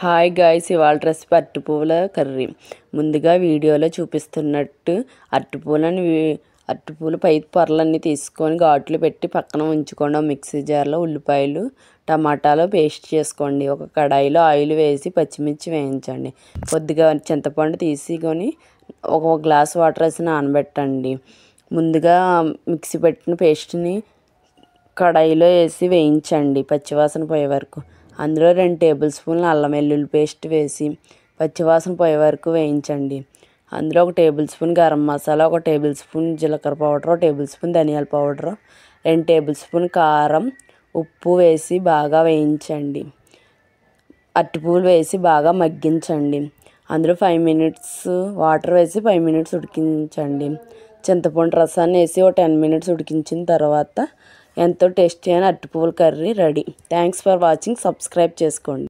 Hi guys, ఇవాళ recipe అరటిపువ్వుల curry. ముందుగా వీడియోలో చూపిస్తున్నట్టు అరటిపూలు పై పొరలన్నీ తీసుకొని ఘాట్లు పెట్టి పక్కన ఉంచుకోండి. మిక్సీ జార్లో ఉల్లిపాయలు టమాటాలు పేస్ట్ చేసుకోండి. ఒక కడాయిలో ఆయిల్ వేసి పచ్చిమిర్చి వేయించండి. కొద్దిగా చింతపండు తీసుకొని ఒక గ్లాస్ వాటర్ వేసి నానబెట్టండి. ముందుగా మిక్సీ పెట్టిన పేస్ట్ని కడాయిలో వేసి వేయించండి పచ్చివాసన పోయే వరకు. అందులో 2 టేబుల్ స్పూన్ల అల్లం వెల్లుల్లి పేస్ట్ వేసి పచ్చివాసన పోయే వరకు వేయించండి. అందులో 1 table spoon garam masala, 1 table spoon జీలకర్ర పౌడర్, 1 టేబుల్ స్పూన్ ధనియాల పౌడర్, 2 టేబుల్ స్పూన్ కారం, ఉప్పు వేసి బాగా వేయించండి. అరటిపూలు వేసి బాగా మగ్గించండి. అందులో 5 మినిట్స్ వాటర్ వేసి 5 మినిట్స్ ఉడికించండి. చింతపండు రసాన్ని వేసి ఒక 10 మినిట్స్ ఉడికించిన తర్వాత ఎంతో టేస్టీ అయిన అరటిపూల curry ready. Thanks for watching. Subscribe చేసుకోండి.